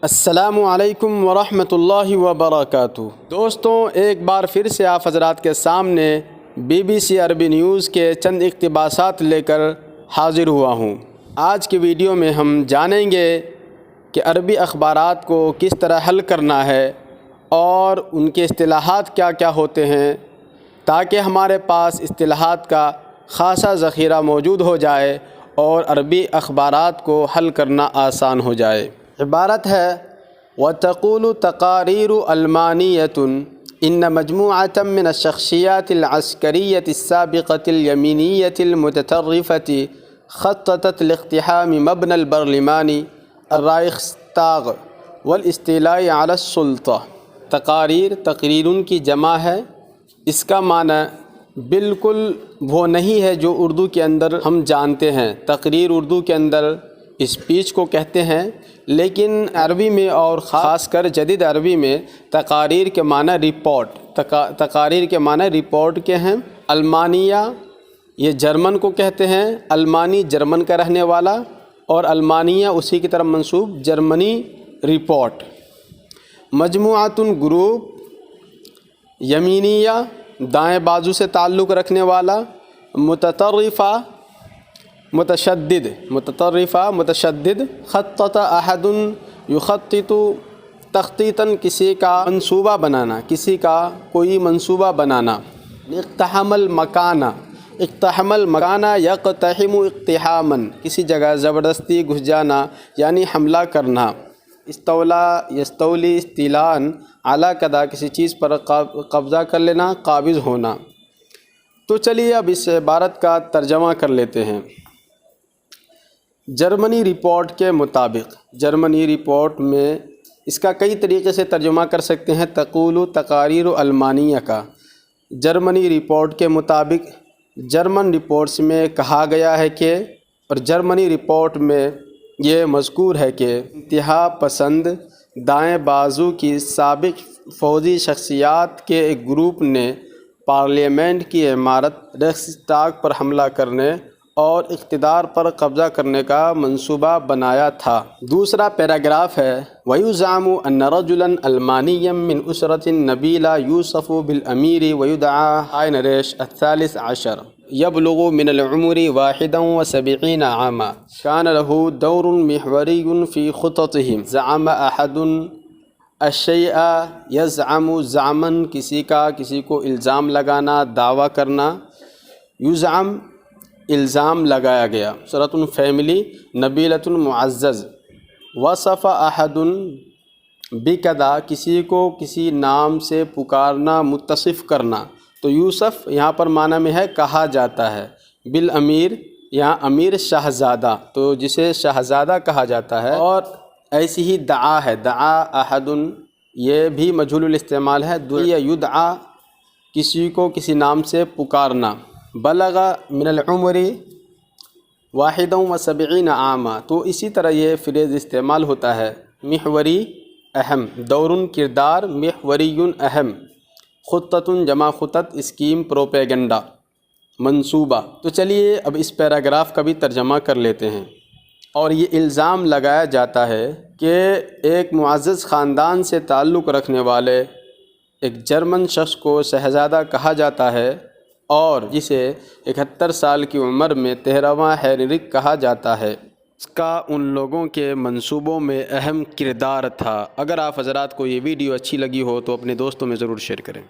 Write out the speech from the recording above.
السلام علیکم ورحمۃ اللہ وبرکاتہ۔ دوستوں، ایک بار پھر سے آپ حضرات کے سامنے BBC عربی نیوز کے چند اقتباسات لے کر حاضر ہوا ہوں۔ آج کی ویڈیو میں ہم جانیں گے کہ عربی اخبارات کو کس طرح حل کرنا ہے اور ان کے اصطلاحات کیا کیا ہوتے ہیں، تاکہ ہمارے پاس اصطلاحات کا خاصا ذخیرہ موجود ہو جائے اور عربی اخبارات کو حل کرنا آسان ہو جائے۔ عبارت ہے: وَتَقُولُ تَقَارِيرُ أَلْمَانِيَّةٌ إِنَّ مَجْمُوعَةً مِّنَ الشَّخْصِيَّاتِ الْعَسْكَرِيَّةِ السَّابِقَةِ الْيَمِينِيَّةِ الْمُتَطَرِّفَةِ خَطَّطَتْ لِاقْتِحَامِ مَبْنَى الْبَرْلَمَانِ الرائخستاغ والاستيلاء على السلطة۔ تقاریر تقریرن کی جمع ہے۔ اس کا معنی بالکل وہ نہیں ہے جو اردو کے اندر ہم جانتے ہیں۔ تقریر اردو کے اندر اسپیچ کو کہتے ہیں، لیکن عربی میں اور خاص کر جدید عربی میں تقاریر کے معنی رپورٹ، تقاریر کے معنی رپورٹ کے ہیں۔ المانیہ یہ جرمن کو کہتے ہیں، المانی جرمن کا رہنے والا، اور المانیہ اسی کی طرف منسوب جرمنی رپورٹ۔ مجموعۃ گروپ، یمینیہ دائیں بازو سے تعلق رکھنے والا، متطرفہ متشدد، متطرفہ متشدد، خطط احد یخطط تخطیطاً کسی کا منصوبہ بنانا، کسی کا کوئی منصوبہ بنانا۔ اقتحم المکانہ، اقتحم المکانہ یقتحم اقتحاماً، کسی جگہ زبردستی گھس جانا یعنی حملہ کرنا۔ استولا یستولی استیلاء، علی کدا کسی چیز پر قبضہ کر لینا، قابض ہونا۔ تو چلیے اب اس عبارت کا ترجمہ کر لیتے ہیں۔ جرمنی رپورٹ کے مطابق، جرمنی رپورٹ میں اس کا کئی طریقے سے ترجمہ کر سکتے ہیں۔ تقول تقاریر المانیہ کا جرمنی رپورٹ کے مطابق، جرمن رپورٹس میں کہا گیا ہے کہ، اور جرمنی رپورٹ میں یہ مذکور ہے کہ انتہا پسند دائیں بازو کی سابق فوجی شخصیات کے ایک گروپ نے پارلیمنٹ کی عمارت ریخستاگ پر حملہ کرنے اور اقتدار پر قبضہ کرنے کا منصوبہ بنایا تھا۔ دوسرا پیراگراف ہے: وَيُزْعَمُ أَنَّ رَجُلًا أَلْمَانِيًّا مِّنْ أُسْرَةٍ نَبِيلَةٍ يُوصَفُ بِالْأَمِيرِ وَيُدْعَى هاينريش الثالث عشر، يبلغ من العمر 71 عاما، كان له دور محوري في خططهم، زعم أحد الشيء يزعم زعما، کسی کو الزام لگانا، دعویٰ کرنا۔ یزعم الزام لگایا گیا۔ سورۃ فیملی، نبیلۃ معزز۔ وصف احد بکدا، کسی کو کسی نام سے پکارنا، متصف کرنا۔ تو یوسف یہاں پر معنی میں ہے کہا جاتا ہے۔ بالامیر، یہاں امیر شہزادہ، تو جسے شہزادہ کہا جاتا ہے۔ اور ایسی ہی دعا ہے، دعا احد، یہ بھی مجہول الاستعمال ہے۔ دعا یدعا، کسی کو کسی نام سے پکارنا۔ بلغ من العمر 71 عاما، تو اسی طرح یہ فریز استعمال ہوتا ہے۔ محوری اہم، دورن کردار، محوری اہم، خطۃ جمع خطت، اسکیم پروپیگنڈا، منصوبہ۔ تو چلیے اب اس پیراگراف کا بھی ترجمہ کر لیتے ہیں۔ اور یہ الزام لگایا جاتا ہے کہ ایک معزز خاندان سے تعلق رکھنے والے ایک جرمن شخص کو شہزادہ کہا جاتا ہے، اور جسے 71 سال کی عمر میں 13واں ہینرک کہا جاتا ہے۔ اس کا ان لوگوں کے منصوبوں میں اہم کردار تھا۔ اگر آپ حضرات کو یہ ویڈیو اچھی لگی ہو تو اپنے دوستوں میں ضرور شیئر کریں۔